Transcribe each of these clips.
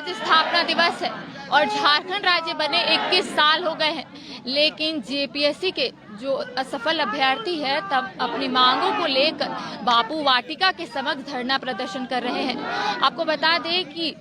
आज स्थापना दिवस है और झारखंड राज्य बने 21 साल हो गए हैं, लेकिन जेपीएससी के जो असफल अभ्यर्थी है तब अपनी मांगों को लेकर बापू वाटिका के समक्ष धरना प्रदर्शन कर रहे हैं। आपको बता दें कि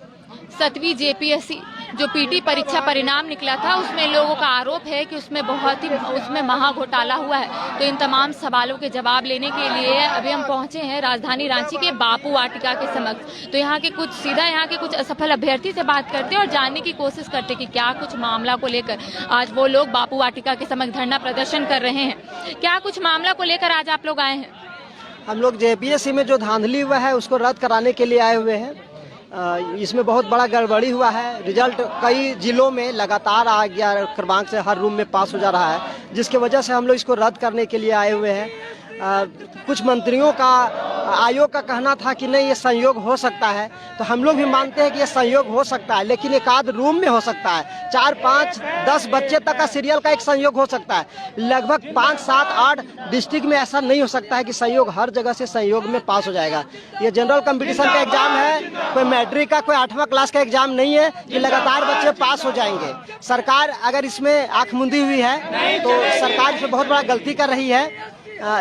7वीं जेपीएससी जो पीटी परीक्षा परिणाम निकला था उसमें लोगों का आरोप है कि उसमें महा घोटाला हुआ है। तो इन तमाम सवालों के जवाब लेने के लिए अभी हम पहुंचे हैं राजधानी रांची के बापू वाटिका के समक्ष। तो यहाँ के कुछ असफल अभ्यर्थी से बात करते हैं और जानने की कोशिश करते हैं कि क्या कुछ मामला को लेकर आज वो लोग बापू वाटिका के समक्ष धरना प्रदर्शन कर रहे हैं। क्या कुछ मामला को लेकर आज आप लोग आए हैं? हम लोग जेपीएससी में जो धांधली हुआ है उसको रद्द कराने के लिए आए हुए हैं। इसमें बहुत बड़ा गड़बड़ी हुआ है। रिजल्ट कई जिलों में लगातार आ गया क्रमांक से हर रूम में पास हो जा रहा है, जिसकी वजह से हम लोग इसको रद्द करने के लिए आए हुए हैं। कुछ मंत्रियों का आयोग का कहना था कि नहीं ये संयोग हो सकता है, तो हम लोग भी मानते हैं कि ये संयोग हो सकता है, लेकिन एक आध रूम में हो सकता है। 4, 5, 10 बच्चे तक का सीरियल का एक संयोग हो सकता है। लगभग 5, 7, 8 डिस्ट्रिक्ट में ऐसा नहीं हो सकता है कि संयोग हर जगह से संयोग में पास हो जाएगा। ये जनरल कंपटीशन का एग्जाम है, कोई मैट्रिक का, कोई 8वां क्लास का एग्जाम नहीं है कि लगातार बच्चे पास हो जाएंगे। सरकार अगर इसमें आंख मूंदी हुई है तो सरकार इसमें बहुत बड़ा गलती कर रही है।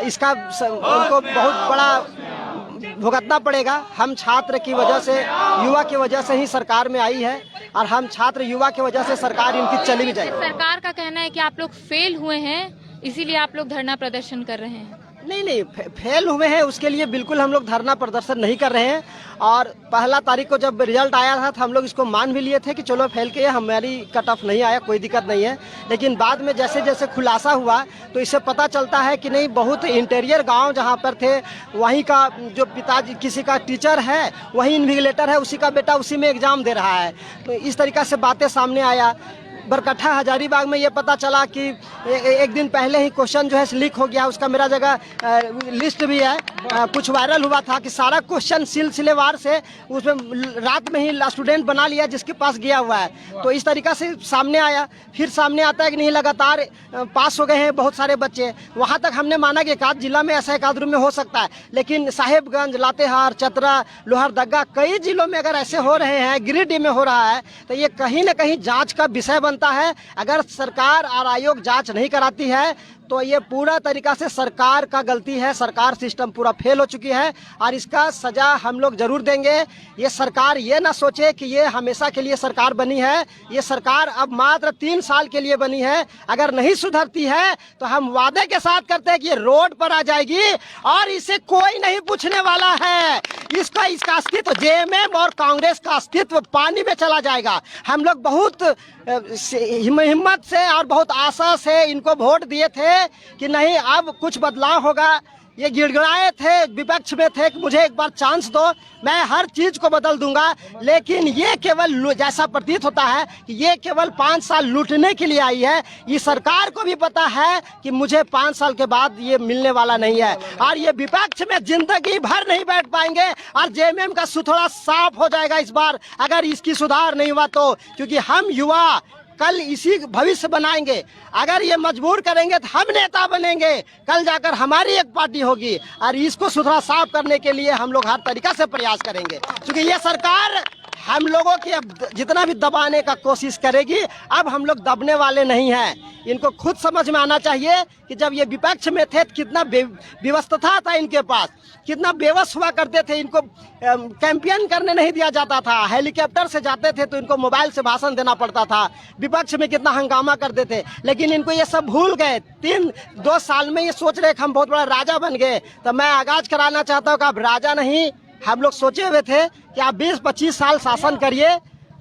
इसका उनको बहुत बड़ा भुगतना पड़ेगा। हम छात्र की वजह से, युवा की वजह से ही सरकार में आई है और हम छात्र युवा की वजह से सरकार इनकी चली भी जाएगी। सरकार का कहना है कि आप लोग फेल हुए हैं, इसीलिए आप लोग धरना प्रदर्शन कर रहे हैं। नहीं, फेल हुए हैं उसके लिए बिल्कुल हम लोग धरना प्रदर्शन नहीं कर रहे हैं। और 1 तारीख को जब रिजल्ट आया था तो हम लोग इसको मान भी लिए थे कि चलो फेल किए, हमारी कट ऑफ नहीं आया, कोई दिक्कत नहीं है। लेकिन बाद में जैसे जैसे खुलासा हुआ तो इससे पता चलता है कि नहीं, बहुत इंटीरियर गांव जहां पर थे वहीं का जो पिताजी किसी का टीचर है, वहीं इन्विजिलेटर है, उसी का बेटा उसी में एग्जाम दे रहा है। तो इस तरीक़ा से बातें सामने आया। बरकट्ठा हजारीबाग में ये पता चला कि एक दिन पहले ही क्वेश्चन जो है लीक हो गया। उसका मेरा जगह लिस्ट भी है, कुछ वायरल हुआ था कि सारा क्वेश्चन सिलसिलेवार से उसमें रात में ही स्टूडेंट बना लिया जिसके पास गया हुआ है। तो इस तरीक़ा से सामने आया। फिर सामने आता है कि नहीं लगातार पास हो गए हैं बहुत सारे बच्चे। वहाँ तक हमने माना कि एक आध जिला में ऐसा एक आध रूम में हो सकता है, लेकिन साहेबगंज, लातेहार, चतरा, लोहरदगा कई जिलों में अगर ऐसे हो रहे हैं, गिरिडीह में हो रहा है, तो ये कहीं ना कहीं जाँच का विषय है। अगर सरकार और आयोग जांच नहीं कराती है तो ये पूरा तरीका से सरकार का गलती है। सरकार सिस्टम पूरा फेल हो चुकी है और इसका सजा हम लोग जरूर देंगे। ये सरकार ये ना सोचे कि ये हमेशा के लिए सरकार बनी है। ये सरकार अब मात्र 3 साल के लिए बनी है। अगर नहीं सुधरती है तो हम वादे के साथ करते हैं कि ये रोड पर आ जाएगी और इसे कोई नहीं पूछने वाला है। इसका अस्तित्व, जेएमएम और कांग्रेस का अस्तित्व पानी में चला जाएगा। हम लोग बहुत हिम्मत से और बहुत आशा से इनको वोट दिए थे कि नहीं अब कुछ बदलाव होगा। ये गिड़गिड़ाए थे, विपक्ष में थे कि मुझे एक बार चांस दो, मैं हर चीज को बदल दूंगा। लेकिन ये केवल जैसा प्रतीत होता है कि ये केवल 5 साल लूटने के लिए आई है। ये सरकार को भी पता है कि मुझे 5 साल के बाद ये मिलने वाला नहीं है और ये विपक्ष में जिंदगी भर नहीं बैठ पाएंगे और जेएमएम का सुथरा साफ हो जाएगा इस बार अगर इसकी सुधार नहीं हुआ तो। क्योंकि हम युवा कल इसी भविष्य बनाएंगे। अगर ये मजबूर करेंगे तो हम नेता बनेंगे, कल जाकर हमारी एक पार्टी होगी और इसको सुथरा साफ करने के लिए हम लोग हर तरीका से प्रयास करेंगे। क्योंकि ये सरकार हम लोगों की अब जितना भी दबाने का कोशिश करेगी, अब हम लोग दबने वाले नहीं हैं। इनको खुद समझ में आना चाहिए कि जब ये विपक्ष में थे तो कितना व्यवस्था था इनके पास, कितना बेवश हुआ करते थे। इनको कैंपेन करने नहीं दिया जाता था, हेलीकॉप्टर से जाते थे तो इनको मोबाइल से भाषण देना पड़ता था। विपक्ष में कितना हंगामा करते थे, लेकिन इनको ये सब भूल गए। 2 साल में ये सोच रहे कि हम बहुत बड़ा राजा बन गए। तो मैं आगाज कराना चाहता हूँ कि आप राजा नहीं, हम लोग सोचे हुए थे कि आप 20-25 साल शासन करिए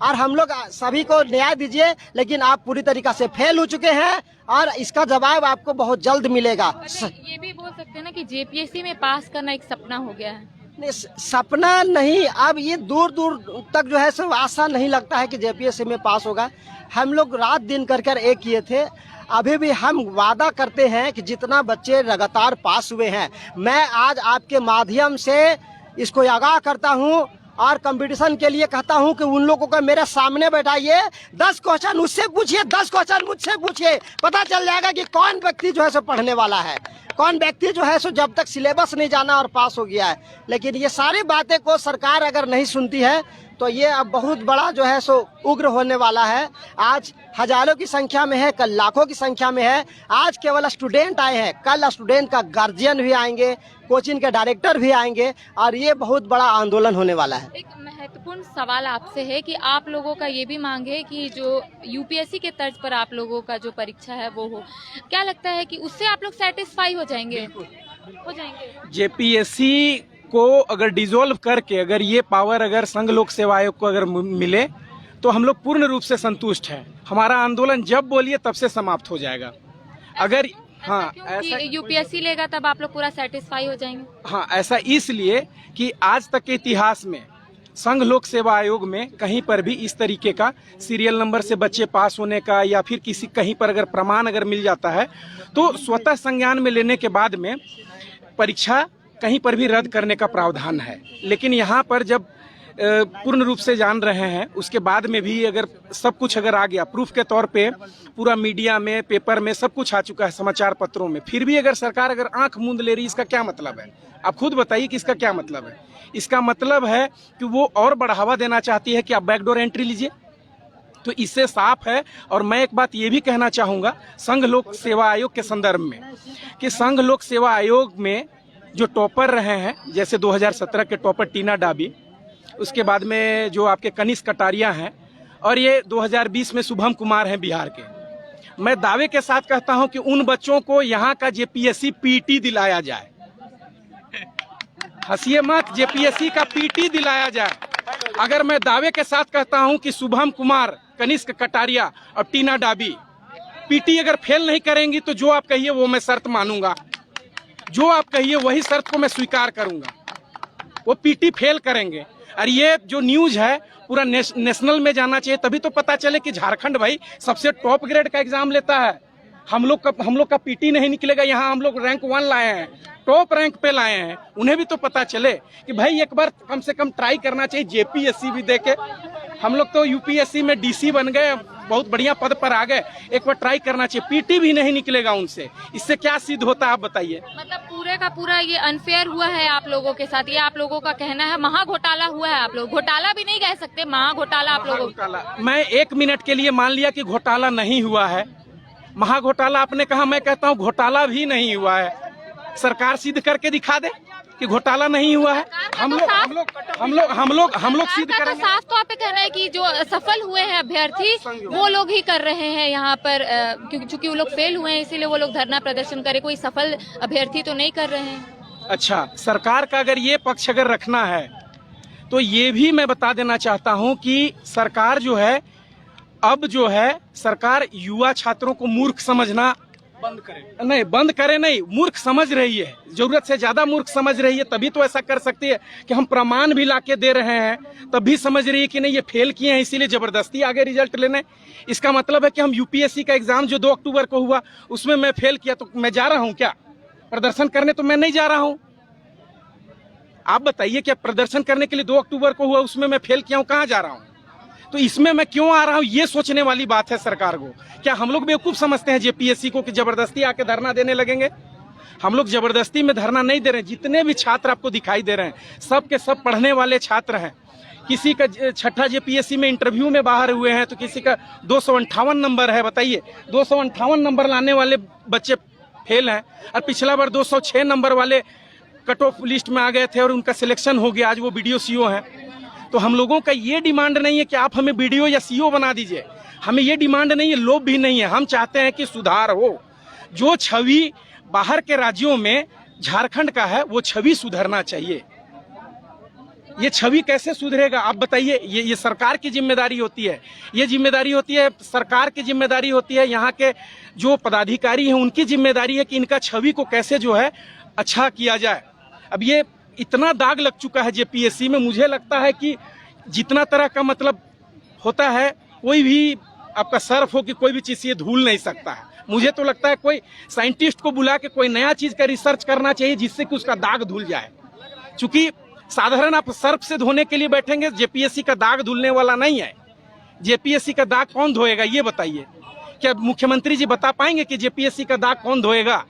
और हम लोग सभी को न्याय दीजिए, लेकिन आप पूरी तरीका से फेल हो चुके हैं और इसका जवाब आपको बहुत जल्द मिलेगा। ये भी बोल सकते हैं ना कि जेपीएससी में पास करना एक सपना हो गया है। नहीं, सपना नहीं, अब ये दूर दूर तक जो है सब आशा नहीं लगता है कि जेपीएससी में पास होगा। हम लोग रात दिन कर एक किए थे। अभी भी हम वादा करते हैं कि जितना बच्चे लगातार पास हुए हैं, मैं आज आपके माध्यम से इसको आगाह करता हूं और कंपटीशन के लिए कहता हूं कि उन लोगों को मेरे सामने बैठाइए, 10 क्वेश्चन उससे पूछिए, 10 क्वेश्चन मुझसे पूछिए, पता चल जाएगा कि कौन व्यक्ति जो है सो पढ़ने वाला है। कौन व्यक्ति जो है सो जब तक सिलेबस नहीं जाना और पास हो गया है। लेकिन ये सारी बातें को सरकार अगर नहीं सुनती है तो ये अब बहुत बड़ा जो है सो उग्र होने वाला है। आज हजारों की संख्या में है, कल लाखों की संख्या में है। आज केवल स्टूडेंट आए हैं, कल स्टूडेंट का गार्जियन भी आएंगे, कोचिंग के डायरेक्टर भी आएंगे और ये बहुत बड़ा आंदोलन होने वाला है। एक महत्वपूर्ण सवाल आपसे है कि आप लोगों का ये भी मांग है कि जो यूपीएससी के तर्ज पर आप लोगों का जो परीक्षा है वो हो, क्या लगता है कि उससे आप लोग सेटिस्फाई हो जाएंगे? हो जाएंगे। जेपीएससी को अगर डिसॉल्व करके अगर ये पावर अगर संघ लोक सेवा आयोग को अगर मिले तो हम लोग पूर्ण रूप से संतुष्ट हैं। हमारा आंदोलन जब बोलिए तब से समाप्त हो जाएगा। अगर हाँ ऐसा यूपीएससी लेगा तब आप लोग पूरा सेटिस्फाई हो जाएंगे। हाँ, ऐसा इसलिए कि आज तक के इतिहास में संघ लोक सेवा आयोग में कहीं पर भी इस तरीके का सीरियल नंबर से बच्चे पास होने का या फिर किसी कहीं पर अगर प्रमाण अगर मिल जाता है तो स्वतः संज्ञान में लेने के बाद में परीक्षा कहीं पर भी रद्द करने का प्रावधान है। लेकिन यहाँ पर जब पूर्ण रूप से जान रहे हैं उसके बाद में भी अगर सब कुछ अगर आ गया प्रूफ के तौर पे, पूरा मीडिया में, पेपर में सब कुछ आ चुका है, समाचार पत्रों में, फिर भी अगर सरकार अगर आंख मूंद ले रही, इसका क्या मतलब है? आप खुद बताइए कि इसका क्या मतलब है? इसका मतलब है कि वो और बढ़ावा देना चाहती है कि आप बैकडोर एंट्री लीजिए। तो इससे साफ है। और मैं एक बात ये भी कहना चाहूँगा संघ लोक सेवा आयोग के संदर्भ में कि संघ लोक सेवा आयोग में जो टॉपर रहे हैं, जैसे 2017 के टॉपर टीना डाबी, उसके बाद में जो आपके कनिष्क कटारिया हैं और ये 2020 में शुभम कुमार हैं बिहार के, मैं दावे के साथ कहता हूं कि उन बच्चों को यहाँ का जेपीएससी पीटी दिलाया जाए। हंसिए मत, जेपीएससी का पीटी दिलाया जाए। अगर मैं दावे के साथ कहता हूं कि शुभम कुमार, कनिष्क कटारिया और टीना डाबी पीटी अगर फेल नहीं करेंगी तो जो आप कहिए वो मैं शर्त मानूंगा, जो आप कहिए वही शर्त को मैं स्वीकार करूंगा। वो पीटी फेल करेंगे। और ये जो न्यूज है पूरा नेशनल में जाना चाहिए, तभी तो पता चले कि झारखंड भाई सबसे टॉप ग्रेड का एग्जाम लेता है। हम लोग का पीटी नहीं निकलेगा। यहाँ हम लोग रैंक 1 लाए हैं, टॉप रैंक पे लाए हैं। उन्हें भी तो पता चले कि भाई एक बार कम से कम ट्राई करना चाहिए। जेपीएससी भी देखे, हम लोग तो यूपीएससी में डीसी बन गए, बहुत बढ़िया पद पर आ गए, एक बार ट्राई करना चाहिए। पीटी भी नहीं निकलेगा उनसे, इससे क्या सिद्ध होता है आप बताइए? मतलब पूरे का पूरा ये अनफेयर हुआ है आप लोगों के साथ, ये आप लोगों का कहना है। महा घोटाला हुआ है। आप लोग घोटाला भी नहीं कह सकते, महा घोटाला आप लोगों का। मैं 1 मिनट के लिए मान लिया कि घोटाला नहीं हुआ है। महा घोटाला आपने कहा, मैं कहता हूँ घोटाला भी नहीं हुआ है। सरकार सिद्ध करके दिखा दे कि घोटाला नहीं हुआ है। हम लोग सिद्ध करेंगे। साफ तौर पे कहना है कि जो सफल हुए हैं अभ्यर्थी वो लोग ही कर रहे हैं यहाँ पर, क्योंकि वो लोग फेल हुए हैं इसीलिए वो लोग धरना प्रदर्शन करे। कोई सफल अभ्यर्थी तो नहीं कर रहे हैं। अच्छा, सरकार का अगर ये पक्ष अगर रखना है तो ये भी मैं बता देना चाहता हूँ कि सरकार जो है अब जो है सरकार युवा छात्रों को मूर्ख समझना बंद करे नहीं, मूर्ख समझ रही है, जरूरत से ज्यादा मूर्ख समझ रही है। तभी तो ऐसा कर सकती है कि हम प्रमाण भी लाके दे रहे हैं, तब भी समझ रही है कि नहीं ये फेल किए हैं इसीलिए जबरदस्ती आगे रिजल्ट लेने। इसका मतलब है कि हम यूपीएससी का एग्जाम जो 2 अक्टूबर को हुआ उसमें मैं फेल किया तो मैं जा रहा हूँ क्या प्रदर्शन करने? तो मैं नहीं जा रहा हूँ। आप बताइए, क्या प्रदर्शन करने के लिए 2 अक्टूबर को हुआ उसमें मैं फेल किया हूँ, कहाँ जा रहा हूँ? तो इसमें मैं क्यों आ रहा हूँ, ये सोचने वाली बात है सरकार को। क्या हम लोग बेवकूफ समझते हैं जेपीएससी को कि जबरदस्ती आके धरना देने लगेंगे? हम लोग जबरदस्ती में धरना नहीं दे रहे हैं। जितने भी छात्र आपको दिखाई दे रहे हैं सब के सब पढ़ने वाले छात्र हैं। किसी का 6ठा जेपीएससी में इंटरव्यू में बाहर हुए हैं तो किसी का 258 नंबर है। बताइए, 258 नंबर लाने वाले बच्चे फेल हैं और पिछला बार 206 नंबर वाले कट ऑफ लिस्ट में आ गए थे और उनका सिलेक्शन हो गया, आज वो बीडीओ सीओ हैं। तो हम लोगों का ये डिमांड नहीं है कि आप हमें बीडीओ या सीओ बना दीजिए, हमें ये डिमांड नहीं है, लोभ भी नहीं है। हम चाहते हैं कि सुधार हो। जो छवि बाहर के राज्यों में झारखंड का है वो छवि सुधरना चाहिए। ये छवि कैसे सुधरेगा आप बताइए? ये सरकार की जिम्मेदारी होती है, ये जिम्मेदारी होती है सरकार की जिम्मेदारी होती है, यहाँ के जो पदाधिकारी हैं उनकी जिम्मेदारी है कि इनका छवि को कैसे जो है अच्छा किया जाए। अब ये इतना दाग लग चुका है जेपीएससी में, मुझे लगता है कि जितना तरह का मतलब होता है, कोई भी आपका सर्फ हो कि कोई भी चीज़ ये धूल नहीं सकता है। मुझे तो लगता है कोई साइंटिस्ट को बुला के कोई नया चीज़ का रिसर्च करना चाहिए जिससे कि उसका दाग धुल जाए। चूंकि साधारण आप सर्फ से धोने के लिए बैठेंगे, जेपीएससी का दाग धुलने वाला नहीं है। जेपीएससी का दाग कौन धोएगा ये बताइए? क्या मुख्यमंत्री जी बता पाएंगे कि जेपीएससी का दाग कौन धोएगा?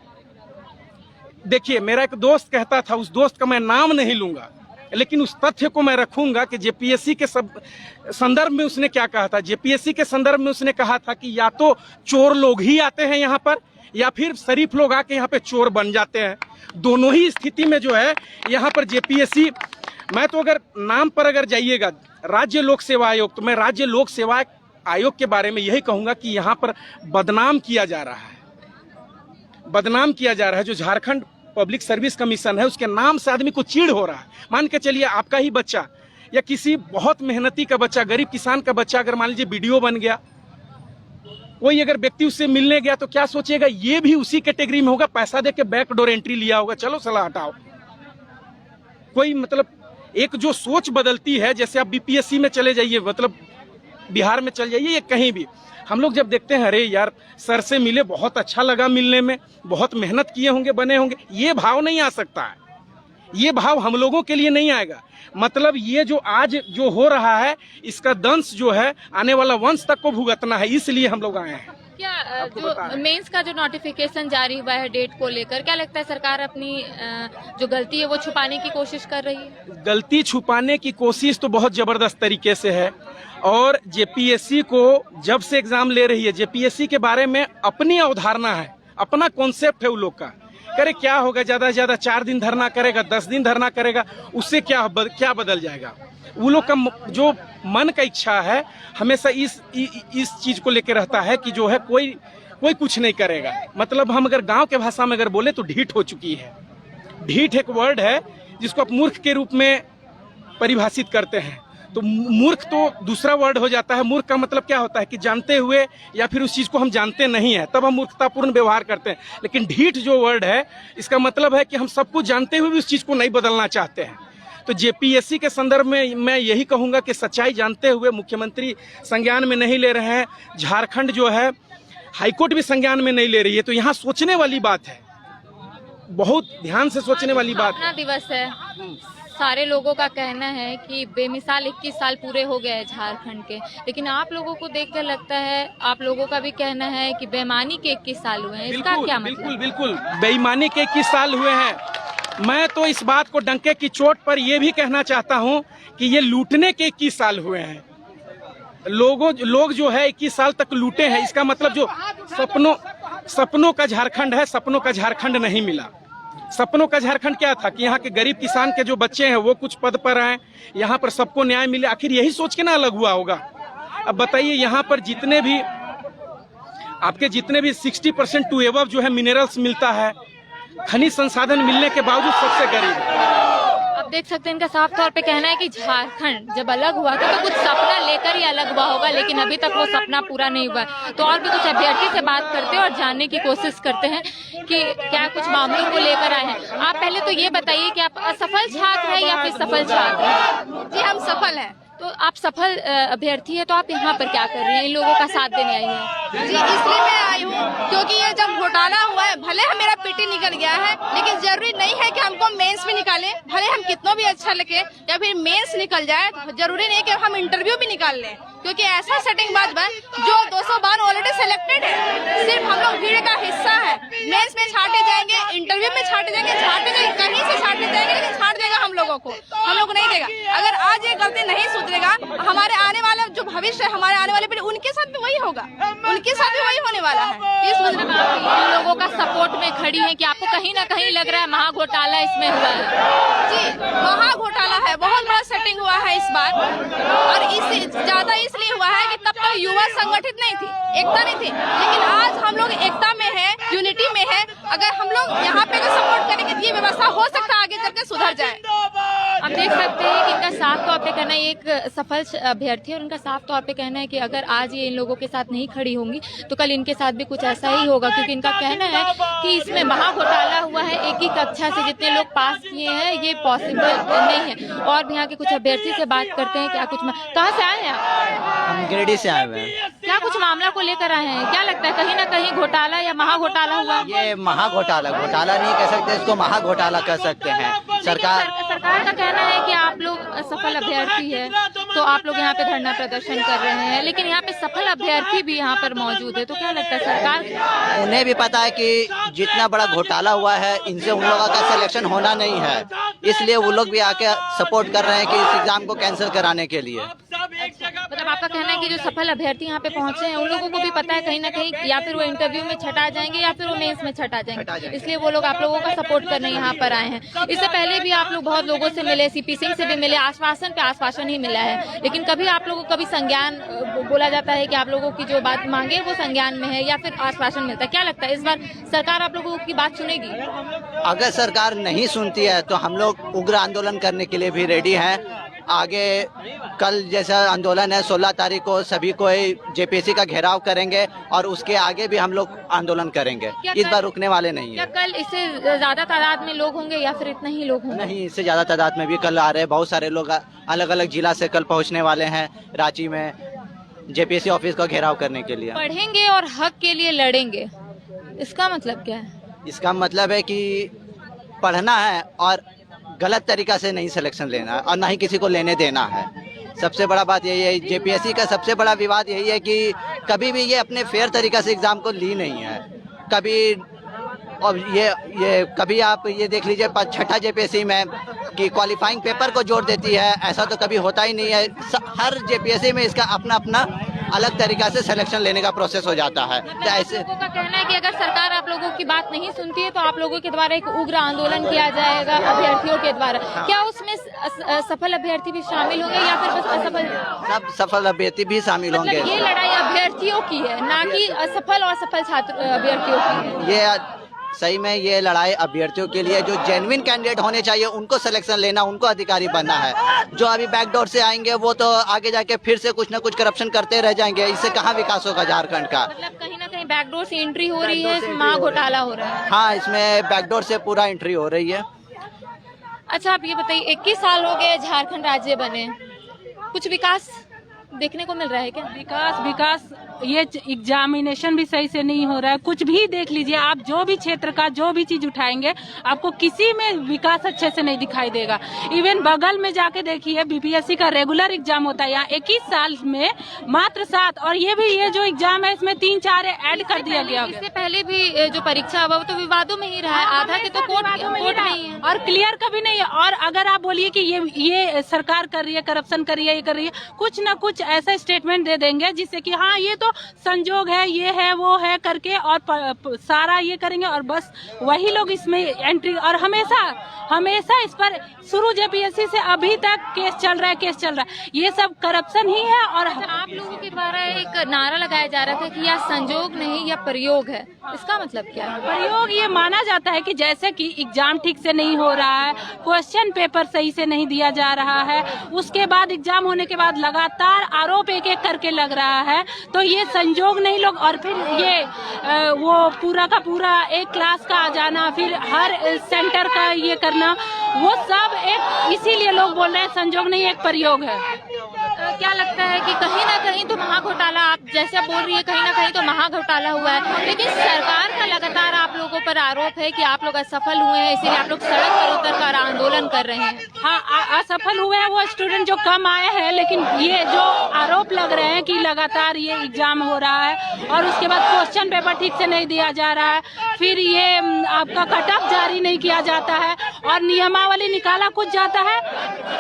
देखिए, मेरा एक दोस्त कहता था, उस दोस्त का मैं नाम नहीं लूंगा, लेकिन उस तथ्य को मैं रखूंगा कि जेपीएससी के संदर्भ में उसने क्या कहा था। जेपीएससी के संदर्भ में उसने कहा था कि या तो चोर लोग ही आते हैं यहाँ पर, या फिर शरीफ लोग आके यहाँ पे चोर बन जाते हैं। दोनों ही स्थिति में जो है यहाँ पर जेपीएससी, मैं तो अगर नाम पर अगर जाइएगा राज्य लोक सेवा आयोग, तो मैं राज्य लोक सेवा आयोग के बारे में यही कहूंगा कि यहाँ पर बदनाम किया जा रहा है, बदनाम किया जा रहा है। जो झारखंड पब्लिक सर्विस कमीशन है, उसके नाम से आदमी को चिढ़ हो रहा है। मान के चलिए आपका ही बच्चा या किसी बहुत मेहनती का बच्चा, गरीब किसान का बच्चा अगर मान लीजिए बीडीओ बन गया, कोई अगर व्यक्ति उससे मिलने गया तो क्या सोचेगा, ये भी उसी कैटेगरी में होगा, पैसा दे के बैकडोर एंट्री लिया होगा, चलो सलाह हटाओ। कोई मतलब एक जो सोच बदलती है, जैसे आप बीपीएससी में चले जाइए, मतलब बिहार में चल जाइए या कहीं भी, हम लोग जब देखते हैं अरे यार सर से मिले, बहुत अच्छा लगा मिलने में, बहुत मेहनत किए होंगे, बने होंगे, ये भाव नहीं आ सकता है। ये भाव हम लोगों के लिए नहीं आएगा। मतलब ये जो आज जो हो रहा है, इसका दंश जो है आने वाला वंश तक को भुगतना है, इसलिए हम लोग आए हैं। क्या जो मेंस का जो नोटिफिकेशन जारी हुआ है डेट को लेकर, क्या लगता है सरकार अपनी जो गलती है वो छुपाने की कोशिश कर रही है? गलती छुपाने की कोशिश तो बहुत जबरदस्त तरीके से है, और जेपीएससी को जब से एग्जाम ले रही है, जेपीएससी के बारे में अपनी अवधारणा है, अपना कॉन्सेप्ट है उन लोग का। करे क्या होगा, ज्यादा से ज्यादा 4 दिन धरना करेगा, 10 दिन धरना करेगा, उससे क्या बदल जाएगा। वो लोग का जो मन का इच्छा है हमेशा इस चीज को लेकर रहता है कि जो है कोई कुछ नहीं करेगा। मतलब हम अगर गांव के भाषा में अगर बोले तो ढीठ हो चुकी है। ढीठ एक वर्ड है जिसको आप मूर्ख के रूप में परिभाषित करते हैं, तो मूर्ख तो दूसरा वर्ड हो जाता है। मूर्ख का मतलब क्या होता है कि जानते हुए या फिर उस चीज को हम जानते नहीं है, तब हम मूर्खतापूर्ण व्यवहार करते हैं। लेकिन ढीठ जो वर्ड है, इसका मतलब है कि हम सब कुछ जानते हुए भी उस चीज को नहीं बदलना चाहते हैं। तो जेपीएससी के संदर्भ में मैं यही कहूंगा कि सच्चाई जानते हुए मुख्यमंत्री संज्ञान में नहीं ले रहे हैं, झारखंड जो है हाईकोर्ट भी संज्ञान में नहीं ले रही है। तो यहाँ सोचने वाली बात है, बहुत ध्यान से सोचने वाली बात है। दिवस है, सारे लोगों का कहना है कि बेमिसाल 21 साल पूरे हो गए हैं झारखंड के, लेकिन आप लोगों को देखकर लगता है, आप लोगों का भी कहना है कि बेईमानी के 21 साल हुए हैं। इसका क्या मतलब? बिल्कुल बेईमानी के 21 साल हुए हैं। मैं तो इस बात को डंके की चोट पर यह भी कहना चाहता हूं कि ये लूटने के 21 साल हुए हैं। लोग जो है 21 साल तक लूटे हैं। इसका मतलब जो सपनों का झारखंड है, सपनों का झारखंड नहीं मिला। सपनों का झारखंड क्या था कि यहाँ के गरीब किसान के जो बच्चे हैं वो कुछ पद पर आए, यहाँ पर सबको न्याय मिले। आखिर यही सोच के ना अलग हुआ होगा। अब बताइए, यहाँ पर जितने भी 60% टू एबव जो है मिनरल्स मिलता है, खनिज संसाधन मिलने के बावजूद सबसे गरीब है। आप देख सकते हैं, इनका साफ तौर पे कहना है कि झारखंड जब अलग हुआ था तो कुछ सपना लेकर ही अलग हुआ होगा, लेकिन अभी तक वो सपना पूरा नहीं हुआ है। तो और भी कुछ अभ्यर्थी से बात करते हैं और जानने की कोशिश करते हैं कि क्या कुछ मामलों को लेकर आए हैं। आप पहले तो ये बताइए कि आप असफल छात्र हैं या फिर सफल छात्र हैं? जी हम सफल हैं। तो आप सफल अभ्यर्थी है, तो आप यहाँ पर क्या कर रही हैं? इन लोगों का साथ देने आई हैं? जी इसलिए मैं आई हूँ क्योंकि ये जब घोटाला हुआ है, भले हम मेरा पीटी निकल गया है, लेकिन जरूरी नहीं है कि हमको मेंस में निकाले। भले हम कितना भी अच्छा लगे या फिर मेंस निकल जाए, जरूरी नहीं कि हम इंटरव्यू भी निकाल लें, क्योंकि ऐसा सेटिंग बात बन जो 212 ऑलरेडी सिलेक्टेड है, सिर्फ हम लोग भीड़ का हिस्सा है। मेंस में छाटे जाएंगे, इंटरव्यू में छाटे जाएंगे, कहीं से छाटे जाएंगे, लेकिन छाट देगा हम लोगों को, हम लोग नहीं देगा। अगर आज ये गलती नहीं सुधरेगा, हमारे आने वाला जो भविष्य है, हमारे आने वाले पीढ़ी, उनके साथ भी वही होगा, उनके साथ भी वही होने वाला है। इस मतलब आप इन लोगों का सपोर्ट में खड़ी है कि आपको कहीं ना कहीं लग रहा है महा घोटाला इसमें हुआ है? जी महा घोटाला है, बहुत बड़ा सेटिंग हुआ है इस बार, और ज्यादा इसलिए हुआ है कि तब तक युवा संगठित नहीं थी, एकता नहीं थी, लेकिन आज हम लोग एकता में है, यूनिटी में है। अगर हम लोग यहाँ पे सपोर्ट करेंगे तो ये व्यवस्था हो सकता है आगे चल के सुधर जाए। आप देख सकते हैं कि इनका साफ तौर पे कहना है, एक सफल अभ्यर्थी है और उनका साफ तौर पे कहना है कि अगर आज ये इन लोगों के साथ नहीं खड़ी होंगी तो कल इनके साथ भी कुछ ऐसा ही होगा, क्योंकि इनका कहना है कि इसमें महा घोटाला हुआ है। एक ही कक्षा से जितने लोग पास किए हैं ये पॉसिबल नहीं है। और भी यहाँ के कुछ अभ्यर्थी से बात करते हैं। क्या कुछ कहाँ से आए हैं आप? हम गिरिडीह से आए हुए हैं। क्या कुछ मामला को लेकर आए हैं? क्या लगता है कहीं ना कहीं घोटाला या महा घोटाला हुआ? ये महा घोटाला नहीं कह सकते, इसको महा घोटाला कह सकते हैं। सरकार सरकार का कहना है कि आप लोग असफल अभ्यर्थी है, तो आप लोग यहाँ पे धरना प्रदर्शन कर रहे हैं, लेकिन यहाँ पे सफल अभ्यर्थी भी यहाँ पर मौजूद है, तो क्या लगता है सरकार? उन्हें भी पता है कि जितना बड़ा घोटाला हुआ है इनसे उन लोगों का सिलेक्शन होना नहीं है, इसलिए वो लोग भी आके सपोर्ट कर रहे हैं कि इस एग्जाम को कैंसिल कराने के लिए। मतलब आपका कहना है कि जो सफल अभ्यर्थी यहाँ पे पहुंचे हैं उन लोगों को भी पता है कहीं ना कहीं या फिर वो इंटरव्यू में छटा जाएंगे या फिर वो मेंस में छटा जाएंगे, इसलिए वो लोग आप लोगों का सपोर्ट करने यहाँ पर आए हैं। इससे पहले भी आप लोग बहुत लोगों से मिले, सीपी सिंह से भी मिले, आश्वासन पे आश्वासन ही मिला है, लेकिन कभी आप लोगों को कभी संज्ञान बोला जाता है कि आप लोगों की जो बात मांगे वो संज्ञान में है या फिर आश्वासन मिलता है? क्या लगता है इस बार सरकार आप लोगों की बात सुनेगी? अगर सरकार नहीं सुनती है तो हम लोग उग्र आंदोलन करने के लिए भी रेडी हैं। आगे कल जैसा आंदोलन है 16 तारीख को सभी को जेपीएससी का घेराव करेंगे और उसके आगे भी हम लोग आंदोलन करेंगे, इस बार रुकने वाले नहीं है। क्या कल इससे ज्यादा तादाद में लोग होंगे या फिर इतना ही लोग होंगे? नहीं, इससे ज्यादा तादाद में भी कल आ रहे हैं। बहुत सारे लोग अलग अलग जिला से कल पहुंचने वाले हैं रांची में जेपीएससी ऑफिस का घेराव करने के लिए। पढ़ेंगे और हक के लिए लड़ेंगे, इसका मतलब क्या है? इसका मतलब है कि पढ़ना है और गलत तरीका से नहीं सिलेक्शन लेना है और ना ही किसी को लेने देना है। सबसे बड़ा बात यही है, जेपीएससी का सबसे बड़ा विवाद यही है कि कभी भी ये अपने फेयर तरीका से एग्जाम को ली नहीं है। कभी और ये कभी आप ये देख लीजिए 6ठा जेपीएससी में कि क्वालिफाइंग पेपर को जोड़ देती है, ऐसा तो कभी होता ही नहीं है। हर जेपीएससी में इसका अपना अपना अलग तरीका से सिलेक्शन लेने का प्रोसेस हो जाता है। तो ऐसे लोगों का कहना है कि अगर सरकार आप लोगों की बात नहीं सुनती है तो आप लोगों के द्वारा एक उग्र आंदोलन किया जाएगा अभ्यर्थियों के द्वारा। क्या उसमें सफल अभ्यर्थी भी शामिल होंगे या फिर बस असफल? सब सफल अभ्यर्थी भी शामिल होंगे। मतलब ये लड़ाई अभ्यर्थियों की है, ना कि असफल और सफल छात्र अभ्यर्थियों की है। ये सही में ये लड़ाई अभ्यर्थियों के लिए जो जेन्युइन कैंडिडेट होने चाहिए उनको सिलेक्शन लेना, उनको अधिकारी बनना है। जो अभी बैकडोर से आएंगे वो तो आगे जाके फिर से कुछ ना कुछ करप्शन करते रह जाएंगे। इससे कहाँ विकास होगा झारखंड का? मतलब कहीं ना कहीं बैकडोर से एंट्री हो रही है, इसमें महा घोटाला हो रहा है। हाँ, इसमें बैकडोर से पूरा एंट्री हो रही है। अच्छा, आप ये बताइए 21 साल हो गए झारखंड राज्य बने, कुछ विकास देखने को मिल रहा है क्या? विकास ये एग्जामिनेशन भी सही से नहीं हो रहा है। कुछ भी देख लीजिए आप, जो भी क्षेत्र का जो भी चीज उठाएंगे आपको किसी में विकास अच्छे से नहीं दिखाई देगा। इवन बगल में जाके देखिए बीपीएससी का रेगुलर एग्जाम होता है, यहाँ 21 साल में मात्र 7, और ये जो एग्जाम है इसमें 3-4 ऐड कर दिया गया। इससे पहले भी जो परीक्षा हुआ वो तो विवादों में ही रहा है, आधा के तो कोर्ट में ही है और क्लियर कभी नहीं है। और अगर आप बोलिए कि ये सरकार कर रही है, करप्शन कर रही है, ये कर रही है, कुछ ना कुछ ऐसा स्टेटमेंट दे देंगे जिससे कि हाँ ये तो संजोग है, ये है वो है करके और सारा ये करेंगे और बस वही लोग इसमें एंट्री। और हमेशा इस पर शुरू जेपीएससी से अभी तक केस चल रहा है, ये सब करप्शन ही है। और आप लोगों के द्वारा एक नारा लगाया जा रहा था कि यह संजोग नहीं यह प्रयोग है, इसका मतलब क्या है? प्रयोग ये माना जाता है कि जैसे कि एग्जाम ठीक से नहीं हो रहा है, क्वेश्चन पेपर सही से नहीं दिया जा रहा है, उसके बाद एग्जाम होने के बाद लगातार आरोप एक एक करके लग रहा है, तो ये संजोग नहीं लोग। और फिर ये वो पूरा का पूरा एक क्लास का आ जाना, फिर हर सेंटर का ये करना, वो सब एक इसीलिए लोग बोल रहे हैं संजोग नहीं एक प्रयोग है। क्या लगता है कि कहीं ना कहीं तो महा घोटाला, आप जैसे बोल रही है कहीं ना कहीं तो महा घोटाला हुआ है, लेकिन सरकार का लगातार आप लोगों पर आरोप है कि आप लोग असफल हुए हैं, इसीलिए आप लोग सड़क पर उतर कर आंदोलन कर रहे हैं। हाँ, असफल हुए हैं वो स्टूडेंट जो कम आए हैं, लेकिन ये जो आरोप लग रहे हैं कि लगातार ये एग्जाम हो रहा है और उसके बाद क्वेश्चन पेपर ठीक से नहीं दिया जा रहा है, फिर ये आपका कट ऑफ जारी नहीं किया जाता है और नियमावली निकाला कुछ जाता है,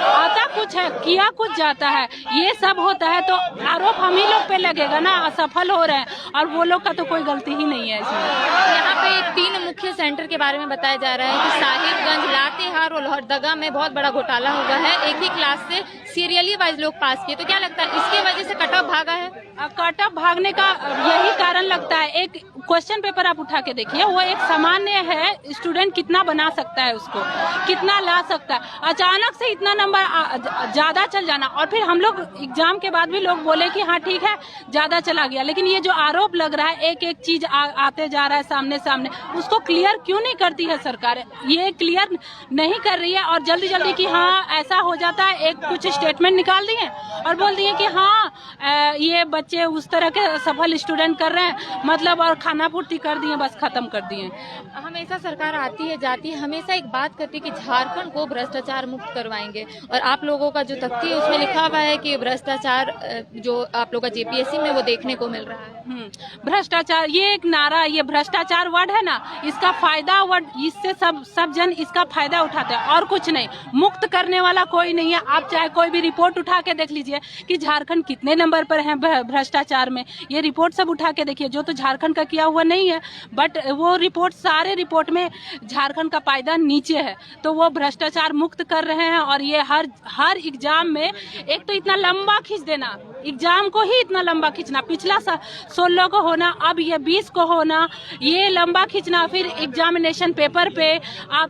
आता कुछ है, किया कुछ जाता है, ये सब होता है तो आरोप हम ही लोग पे लगेगा ना। असफल हो रहे हैं और वो लोग का तो कोई गलती ही नहीं है इसमें। यहाँ पे 3 मुख्य सेंटर के बारे में बताया जा रहा है कि साहिबगंज, लातेहार और लोहरदगा में बहुत बड़ा घोटाला हुआ है। एक ही क्लास से सीरियली वाइज लोग पास किए, तो क्या लगता है इसकी वजह से कट ऑफ भागा है? कट ऑफ भागने का यही कारण लगता है। एक क्वेश्चन पेपर आप उठा के देखिए, वो एक सामान्य है, स्टूडेंट कितना बना सकता है, उसको कितना ला सकता है, अचानक से इतना नंबर ज्यादा चल जाना। और फिर हम लोग एग्जाम के बाद भी लोग बोले कि हाँ ठीक है ज्यादा चला गया, लेकिन ये जो आरोप लग रहा है, एक चीज आते जा रहा है सामने, उसको क्लियर क्यों नहीं करती है सरकार? ये क्लियर नहीं कर रही है और जल्दी कि हाँ ऐसा हो जाता है, एक कुछ स्टेटमेंट निकाल दिए और बोल दिए कि हाँ ये बच्चे उस तरह के सफल स्टूडेंट कर रहे हैं, मतलब और खाना पूर्ति कर दिए, बस खत्म कर दिए। हमेशा सरकार आती है जाती है, हमेशा एक बात करती है कि झारखंड को भ्रष्टाचार मुक्त करवाएंगे, और आप लोगों का जो तख्ती है उसमें लिखा हुआ है कि भ्रष्टाचार जो आप लोगों का जेपीएससी में वो देखने को मिल रहा है। भ्रष्टाचार, ये एक नारा, ये भ्रष्टाचार वर्ड है ना, इसका फायदा वर्ड, इससे सब जन इसका फायदा उठाते हैं और कुछ नहीं। मुक्त करने वाला कोई नहीं है। आप चाहे कोई भी रिपोर्ट उठा के देख लीजिए कि झारखंड कितने नंबर पर है भ्रष्टाचार में, ये रिपोर्ट सब उठा के देखिए। जो तो झारखंड का किया हुआ नहीं है, बट वो रिपोर्ट, सारे रिपोर्ट में झारखंड का पायदान नीचे है। तो वो भ्रष्टाचार मुक्त कर रहे हैं। और ये हर एग्जाम में एक तो इतना लंबा खींच देना, एग्जाम को ही इतना लंबा खींचना, पिछला 16 को होना, अब ये 20 को होना, ये लंबा खींचना, फिर एग्जामिनेशन पेपर पे,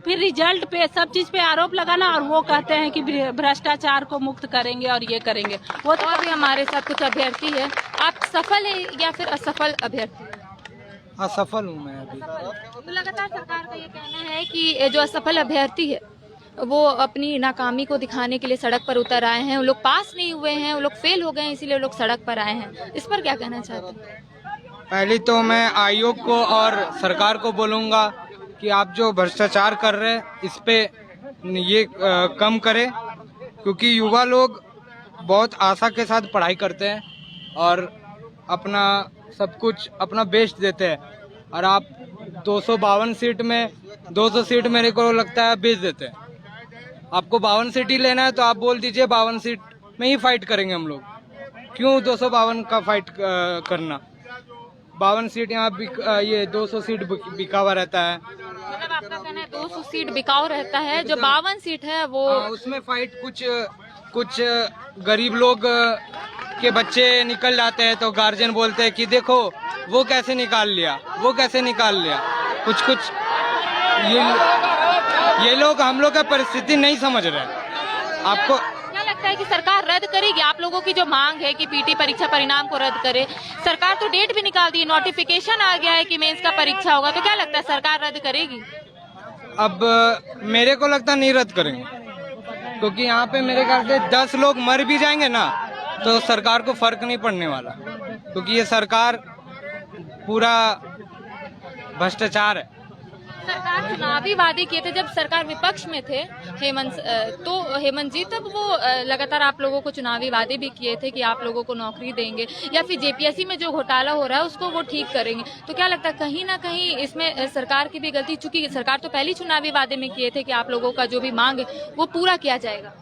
फिर रिजल्ट पे, सब चीज पे आरोप लगाना, और वो कहते हैं कि भ्रष्टाचार को मुक्त करेंगे और ये करेंगे। वो तो अभी हमारे साथ कुछ अभ्यर्थी है, आप सफल है या फिर असफल अभ्यर्थी? असफल हूँ मैं अभी। तो लगातार सरकार का ये कहना है कि जो असफल अभ्यर्थी है वो अपनी नाकामी को दिखाने के लिए सड़क पर उतर आए हैं। वो लोग पास नहीं हुए हैं, वो लोग फेल हो गए हैं, इसीलिए लोग सड़क पर आए हैं। इस पर क्या कहना चाहते हैं? पहले तो मैं आयोग को और सरकार को बोलूँगा कि आप जो भ्रष्टाचार कर रहे हैं इस पे ये कम करें, क्योंकि युवा लोग बहुत आशा के साथ पढ़ाई करते हैं और अपना सब कुछ अपना बेस्ट देते हैं, और आप 252 सीट में 200 सीट मेरे को लगता है बेच देते हैं। आपको 52 सीट ही लेना है तो आप बोल दीजिए 52 सीट में ही फाइट करेंगे हम लोग, क्यों 252 का फाइट करना। 52 सीट यहाँ ये 200 सीट बिका हुआ रहता है। मतलब आपका कहना है 200 सीट बिकाऊ रहता है, जो 52 सीट है वो उसमें फाइट कुछ गरीब लोग के बच्चे निकल जाते हैं तो गार्जियन बोलते हैं कि देखो वो कैसे निकाल लिया, वो कैसे निकाल लिया। कुछ ये लोग हम लोग का परिस्थिति नहीं समझ रहे हैं। आपको क्या लगता है कि सरकार रद्द करेगी? आप लोगों की जो मांग है कि पीटी परीक्षा परिणाम को रद्द करे, सरकार तो डेट भी निकाल दी, नोटिफिकेशन आ गया है कि मेंस का परीक्षा होगा, तो क्या लगता है सरकार रद्द करेगी? अब मेरे को लगता नहीं रद्द करेंगे, क्योंकि यहाँ पे मेरे ख्याल से 10 लोग मर भी जाएंगे ना तो सरकार को फर्क नहीं पड़ने वाला, क्योंकि ये सरकार पूरा भ्रष्टाचार है। सरकार चुनावी वादे किए थे जब सरकार विपक्ष में थे हेमंत जी, तब वो लगातार आप लोगों को चुनावी वादे भी किए थे कि आप लोगों को नौकरी देंगे या फिर जेपीएससी में जो घोटाला हो रहा है उसको वो ठीक करेंगे। तो क्या लगता है कहीं ना कहीं इसमें सरकार की भी गलती, चूंकि सरकार तो पहले चुनावी वादे में किए थे कि आप लोगों का जो भी मांग है वो पूरा किया जाएगा?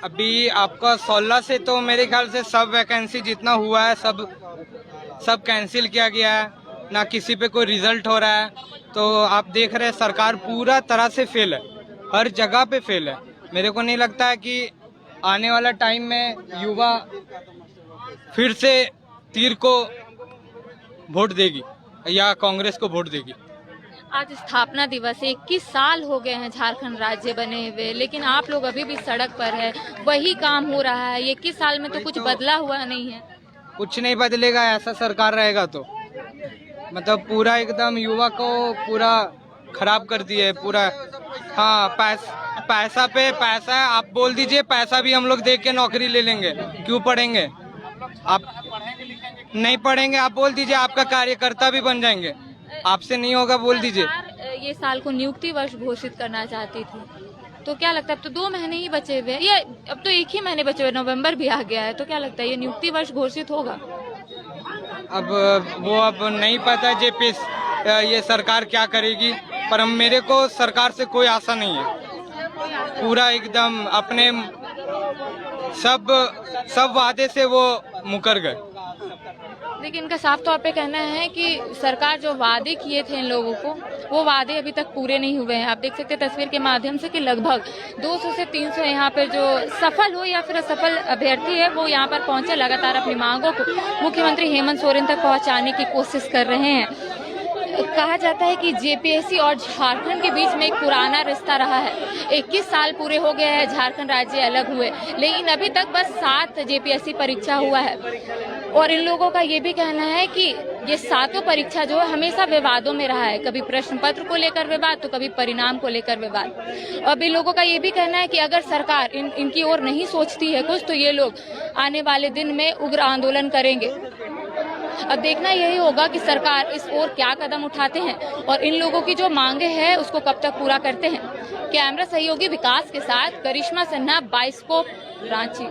अभी आपका 16 से तो मेरे ख्याल से सब वैकेंसी जितना हुआ है सब कैंसिल किया गया है, ना किसी पे कोई रिजल्ट हो रहा है। तो आप देख रहे हैं सरकार पूरा तरह से फेल है, हर जगह पे फेल है। मेरे को नहीं लगता है कि आने वाला टाइम में युवा फिर से तीर को वोट देगी या कांग्रेस को वोट देगी। आज स्थापना दिवस है, 21 साल हो गए हैं झारखंड राज्य बने हुए, लेकिन आप लोग अभी भी सड़क पर है, वही काम हो रहा है। 21 साल में तो कुछ बदला हुआ नहीं है। कुछ नहीं बदलेगा, ऐसा सरकार रहेगा तो मतलब पूरा एकदम युवा को पूरा खराब कर दिए है पूरा। हाँ, पैसा पे पैसा है, आप बोल दीजिए पैसा भी हम लोग दे के नौकरी ले लेंगे, क्यों पढ़ेंगे? आप नहीं पढ़ेंगे, आप बोल दीजिए आपका कार्यकर्ता भी बन जाएंगे, आपसे नहीं होगा बोल दीजिए। ये साल को नियुक्ति वर्ष घोषित करना चाहती थी, तो क्या लगता है अब तो 2 महीने ही बचे हुए हैं, या अब तो 1 ही महीने बचे हुए, नवंबर भी आ गया है, तो क्या लगता है ये नियुक्ति वर्ष घोषित होगा? अब वो नहीं पता ये सरकार क्या करेगी, पर मेरे को सरकार से कोई आशा नहीं है। पूरा एकदम अपने सब वादे से वो मुकर गए। लेकिन इनका साफ तौर पे कहना है कि सरकार जो वादे किए थे इन लोगों को, वो वादे अभी तक पूरे नहीं हुए हैं। आप देख सकते हैं तस्वीर के माध्यम से कि लगभग 200 से 300 यहाँ पर जो सफल हो या फिर असफल अभ्यर्थी है वो यहाँ पर पहुंचे, लगातार अपनी मांगों को मुख्यमंत्री हेमंत सोरेन तक पहुंचाने की कोशिश कर रहे हैं। कहा जाता है कि जेपीएससी और झारखंड के बीच में एक पुराना रिश्ता रहा है। 21 साल पूरे हो गए हैं झारखंड राज्य अलग हुए, लेकिन अभी तक बस 7 जेपीएससी परीक्षा हुआ है। और इन लोगों का ये भी कहना है कि ये सातों परीक्षा जो है हमेशा विवादों में रहा है, कभी प्रश्न पत्र को लेकर विवाद तो कभी परिणाम को लेकर विवाद। अब इन लोगों का ये भी कहना है कि अगर सरकार इनकी ओर नहीं सोचती है कुछ तो ये लोग आने वाले दिन में उग्र आंदोलन करेंगे। अब देखना यही होगा कि सरकार इस ओर क्या कदम उठाते हैं और इन लोगों की जो मांगे हैं उसको कब तक पूरा करते हैं। कैमरा सहयोगी विकास के साथ करिश्मा सिन्हा, बाइस्कोप, रांची।